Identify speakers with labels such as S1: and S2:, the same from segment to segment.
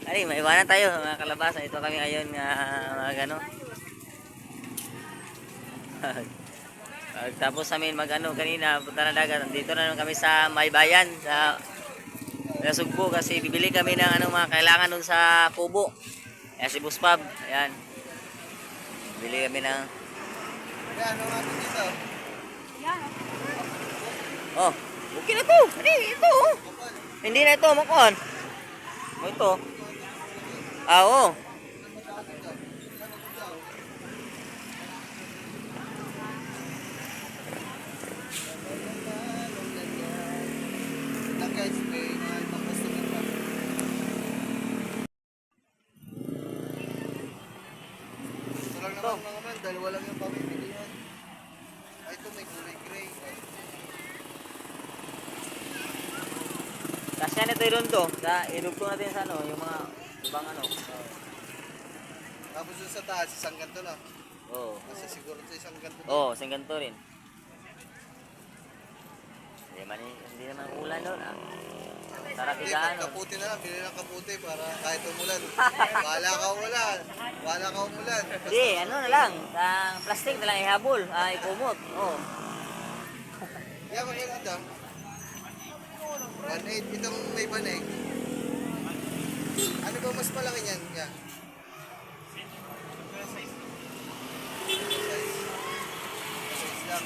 S1: Ay, maiwanan tayo mga kalabasa. Ito kami ngayon nga ano. Tapos namin mag-ano kanina, punta ng dagat. Dito na naman kami sa Maybayan sa Sugbo kasi bibili kami ng ano mga kailangan dun sa Kubo. Ayan si Buspab. Ayan. Bili kami ng
S2: Ano nga dito?
S1: oh, okay na to. Hindi, ito. Oh. Hindi na ito, makon. Ito. Ah, oo.
S2: Lang guys, may mga ibang customer pa. Ito lang naman mga man, dalawa lang yung pamimilihan. Ay, ito may kulay gray.
S1: Kasi yan ito yung to. Idugtong natin sa ano, yung mga ibang ano.
S2: Tapos yung sa taas, isang ganto na.
S1: Oo.
S2: Kasi siguro ito isang ganto.
S1: Oo, sing ganito rin. Hindi naman ulan doon. Ah. Sarap
S2: Hindi,
S1: higaan.
S2: kaputi na lang, bili ng kaputi para kahit umulan. Wala ka umulan. Wala ka umulan.
S1: Hindi, ano na lang. Plastic na lang ihabol. Ikumot. Oo.
S2: Yan, magkano ito? 1.8, itong may banig. Ano ba mas malaki niyan? Yan. Size lang.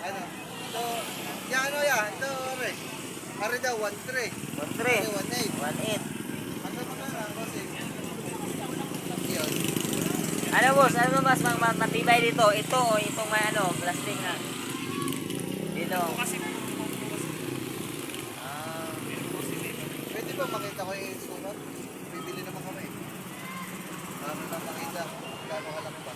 S2: Ano? Ito, yan ano yan? Ito, are. Are daw, 1.3.
S1: 1.3.
S2: 1.8.
S1: 1.8.
S2: Ano ba na? Kasi, yun.
S1: Ano boss? Ano mas matibay dito? Ito o itong may ano, plastic na? Dito.
S2: Pwede ba makita ko yung sulat? Bibili naman kami. Para lang makita kung gaano kalaki ba.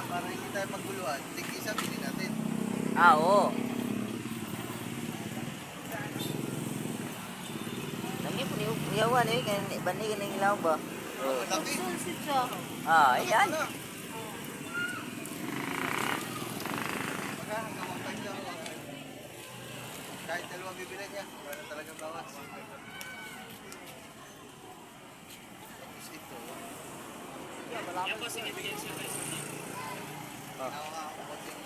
S2: Para hindi tayo maguluhan. Tig-isa, bili natin.
S1: Oo. Nangyay po niyo. Iyawan eh. Bandi ka ng ilaw ba? Oo.
S2: Laki.
S1: Ayan.
S2: Hanggang 1.5 lang. Kahit dalawa bibili niya. Wala talagang bawas. Tapos ito.
S3: Yan po, sige, bigyan siya tayo.
S2: Ako nga ako konting.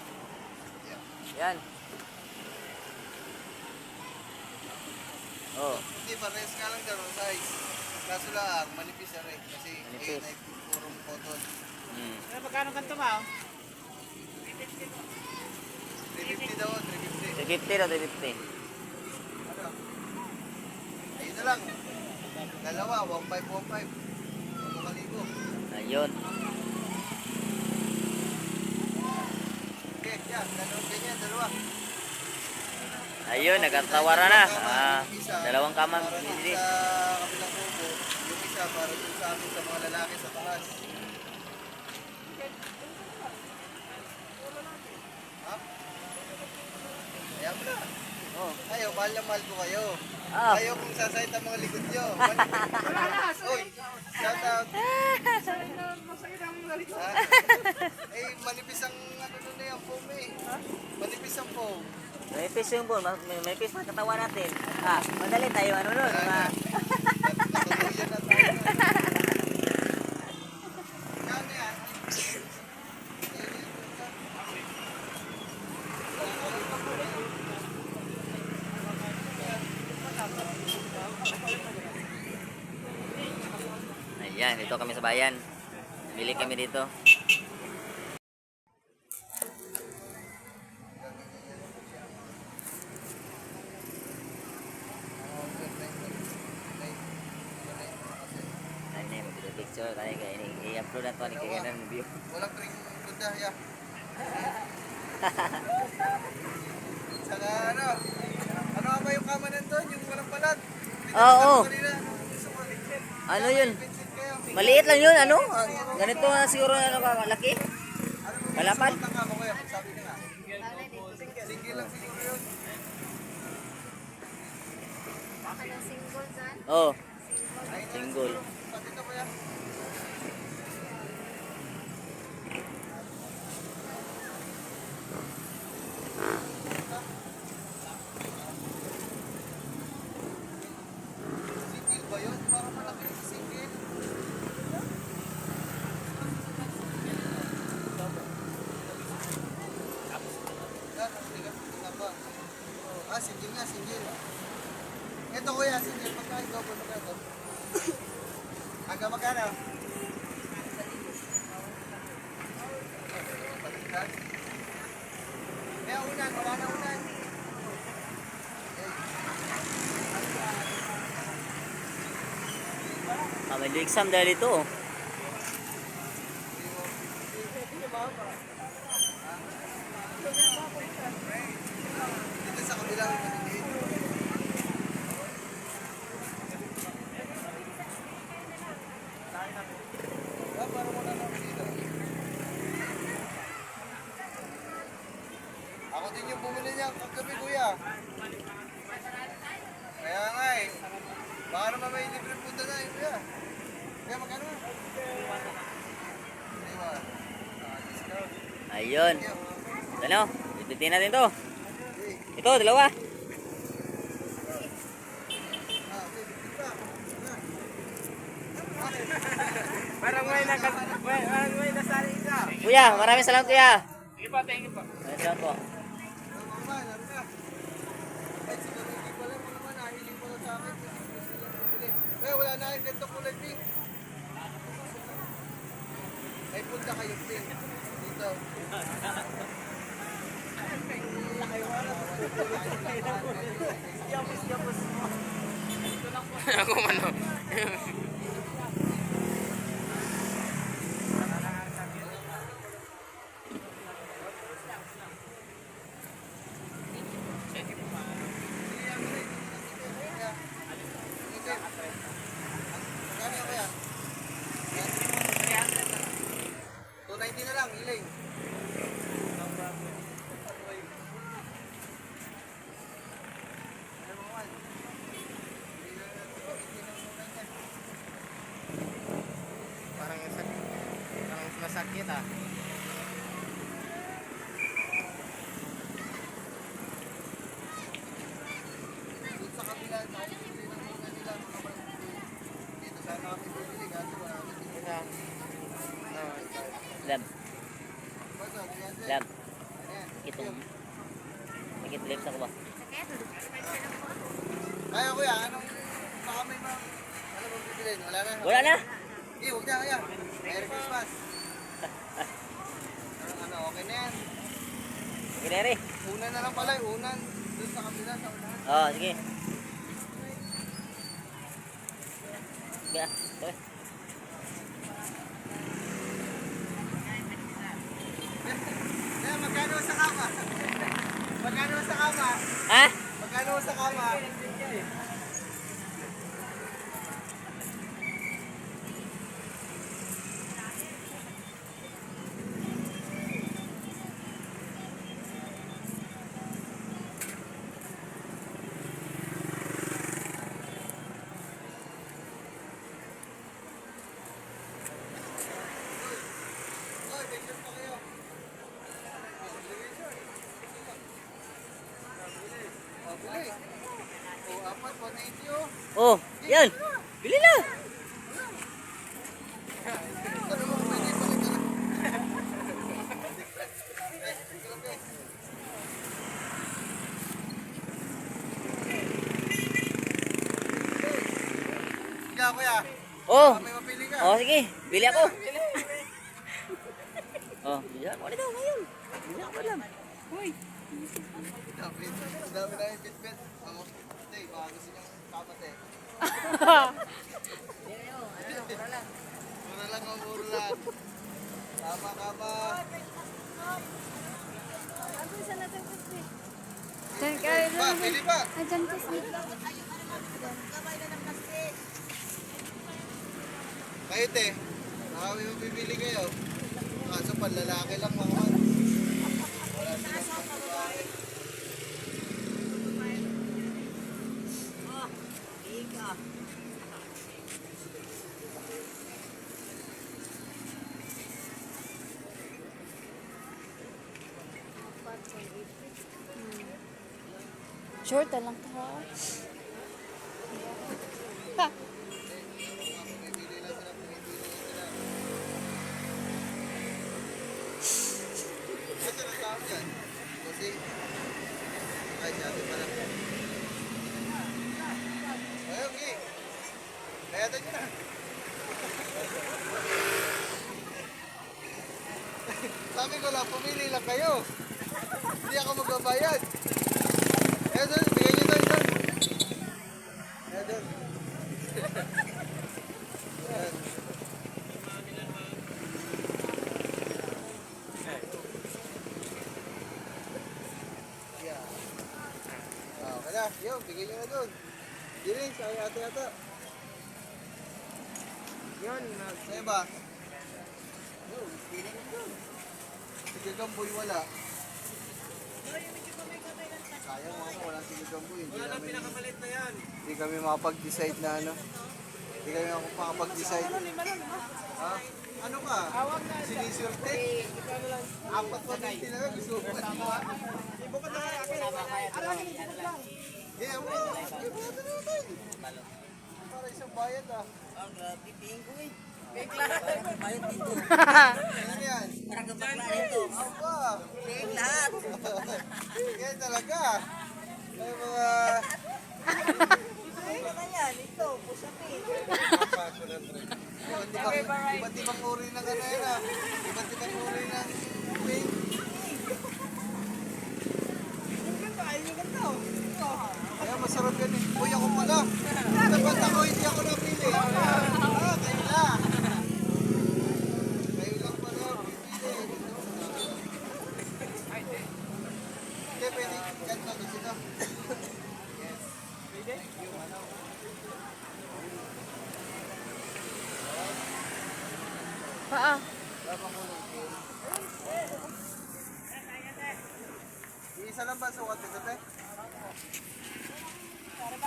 S2: Yan.
S1: Yan. Oh.
S2: Hindi, pares nga lang gano'n size. Kaso lang, manipis na rin. Kasi
S1: Manipis.
S2: ay purong cotton.
S3: Pero magkano ganito ma?
S2: 350 daw, 350.
S1: 350 daw, 350.
S2: Ano? Ayun na lang. Dalawa, 1.5. 1,000.
S1: Ayun.
S2: Okay, yan. Ganyan, dalawa.
S1: Ayun, nagkatawaran na.
S2: Isa,
S1: Dalawang kamang
S2: para dun
S1: binili.
S2: sa kabilang kubo. Yung isa para dun sa amin sa mga lalaki sa taas. Ha? Ayan mo na.
S1: Oh.
S2: Ayaw, mahal na mahal ko kayo.
S1: Ah.
S2: Ayaw kung sasahit ang mga likod nyo. Uy, shout out. Ha? Eh, manipis ang ano nun na yan, foam eh. Manipis ang foam.
S1: May piece yung ball. May piece na katawan natin. Madali tayo. Ano nun?
S2: Natutuluyan na tayo. Yan yan.
S1: Ayan, dito kami sa bayan. Bili kami dito. Ano yung picture kaya i-upload na to ni kaya ng view.
S2: Walang ring bunda, ya. Saka ano nga ba yung kama nandun? Yung walang balat?
S1: Oo.
S2: Gusto mo,
S1: Ano yun?
S2: pinsit kayo.
S1: Maliit lang yun, ano? Ganito na siguro ano kalaki. Kalapad.
S2: Ang kama ko yan, sabi ka nga. Single lang siguro yun.
S1: Oh. Single.
S2: Pati ito ba yan? Ito kuya, sige, pagkain ko, magkano? Hanggang magkano? Baliktad? Kaya unan, wala na unan.
S1: May exam dahil ito. Oh.
S2: Dito sa kabilang manigit. Parang wala na dito. Ako din yung bumili niya kagabi kuya. Kaya nga eh. Baka naman may libre punta na eh kuya. Kaya magkano? Iwan. Discount.
S1: Ayun.
S2: Thank you.
S1: Ano? Ititin natin to. Ito, dalawa.
S3: Parang may nasali isa.
S1: Kuya, maraming salamat kuya.
S3: Sige po, thank you po.
S1: Maraming salamat po.
S2: Wala na yung ganito kulay pink. May punta kayo pink. Dito.
S3: Ako ano.
S2: Kano kaya? 290 na lang, iling.
S3: Parang masakit ah.
S2: Doon sa kabila, nakikili ng muna nila mga barangay. Dito sana kami bumili kasi wala kami dito.
S1: Lab.
S2: Baso, ganyan din.
S1: Lab.
S2: Ayan.
S1: Itong. Sakit lips ako ba?
S2: Kaya kuya, anong baka may mga ano bang bibilin? Wala na?
S1: Wala na.
S2: Eh, huwag na kaya. Merry Christmas. Ano, okay na yan.
S1: Sige, Neri.
S2: Unan na lang pala, unan. Doon sa kabila, sa unahan.
S1: Oo, sige. Sige ah. Sige.
S2: Kaya magkano sa kama? Magkano sa kama?
S1: Ha?
S2: Magkano sa kama? Oy, picture pa kayo. Oh, bili. Oh, apat, 180 oh.
S1: Oh, yan. Bili na.
S2: Ano mo, pwede balik ka lang. Ikaw, kuya.
S1: Oh.
S2: May mapili ka.
S1: Oh, sige. Bili ako. Oh, bili ako nito ngayon. Bili ako lang. Hoy.
S2: Dami na yung bit-bit. Ako, hindi, baka gusto niyang kapat eh. Mura lang ang mura lang. Tama ka ba? Pa, pili pa. Kayo te, baka may mapipili kayo. Kaso panlalaki lang mga man. Wala silang pangbabae.
S4: Short na lang to ha. Ha.
S2: Pumipili lang sila, pumipili lang sila. Ito na tao dyan. Kasi, ay sabi pala. bayadan nyo na. Sabi ko lang, pumili lang kayo. Hindi ako magbabayad. Eh doon, bigay nyo doon. Eh doon. Ayan. Yeah. Okay na, yun, bigay nyo na doon. Dirin, sa ate ata.
S3: Yun.
S2: Sa'yo ba? Yun, bigay nyo doon. Sige Gamboy wala. Sayang mga walang sige Gamboy.
S3: Pinakamalit na yan.
S2: Hindi kami makapag-decide na ano. Hindi kami makapag-decide. Ha? Ano ka? Siniswerte? Apat pa din talaga. Gusto ko pa. Ibo ka na akin. Hindi, ako. Para isang bayad ah.
S1: Ang grabe, tingin ko eh. Bayad dito.
S2: Ano yan?
S1: Parang kapakla dito.
S2: Ako ba?
S1: Tingin lahat.
S2: Ganyan talaga. Ay mga...
S1: Tingin na yan, ito, pusapin.
S2: Iba't ibang uri ng ano yan ah. Iba't ibang uri ng paint. Kaya masarap yan eh. Uy, ako pala. Dapat ako, hindi ako napili. Kayo lang. Kayo lang pala. Pipili. Hindi, pwede. Ganito, dito. Yes. Pwede? Yung ano.
S4: Paa.
S2: Labang ulong kin. Isa lang ba sukat ito, te? Parang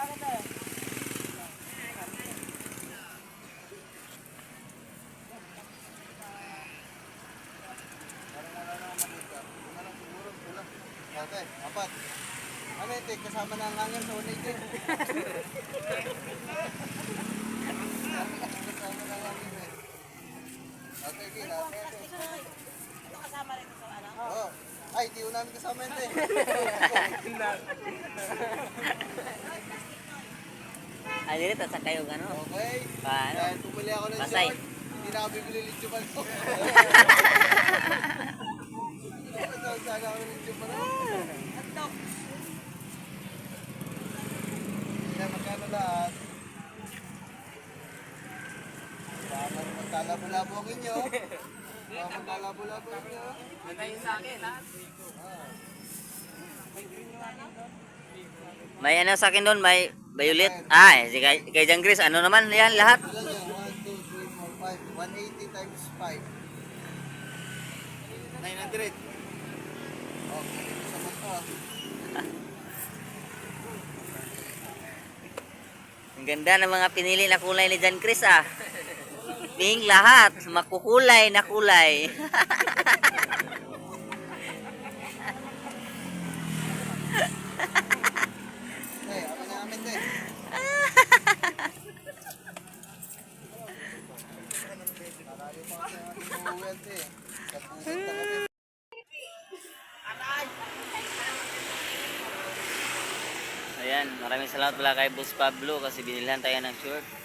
S2: wala na akong makita. Una lang siguro, wala. Ate, apat. Ano ito, kasama na ang hangin sa unay din. Kasama na ang hangin eh. Ate, kin, ate.
S1: Ito kasama rin sa ano?
S2: Oo. Ay, di ko namin kasama ito eh.
S1: Ay, dito, sa kayo gano'n.
S2: Okay.
S1: Paano?
S2: Dahil pumili ako ng
S1: Pasay.
S2: short, hindi na ako bibili ng chupan ko. Sana ako ng chupan ko. Hindi na magkano lahat. Baka magkalabo-labo ang inyo. Baka magkalabo-labo ang inyo.
S3: Nanayin sa akin, ha?
S1: May ano sa akin doon, may violet. Ah, si kay Jangris, ano naman yan lahat?
S2: Ilan yan? 1, 2, 3, 4, 5. 180 times 5. 900. Oh, sa to ah.
S1: Ang ganda ng mga pinili na kulay ni Jan Chris ah. Pink lahat, makukulay na kulay.
S2: Eh, amin na amin din. Marami pa kasi ang ating uuwelt eh. Sa pusit na kami.
S1: Ayan, maraming salamat pala kay Boss Pablo kasi binilhan tayo ng short.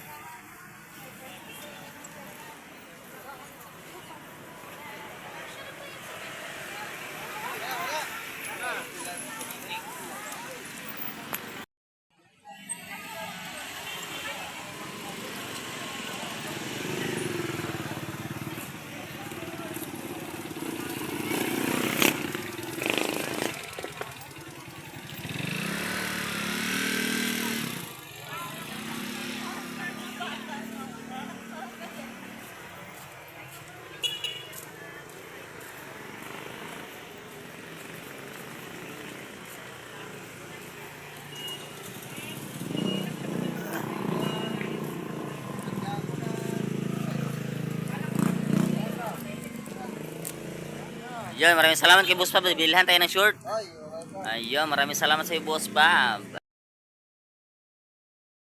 S1: Ayun, maraming salamat kay Boss Bob. Bilhan tayo ng short.
S2: Ay, okay.
S1: Ayun, maraming salamat sa iyo, Boss Bob.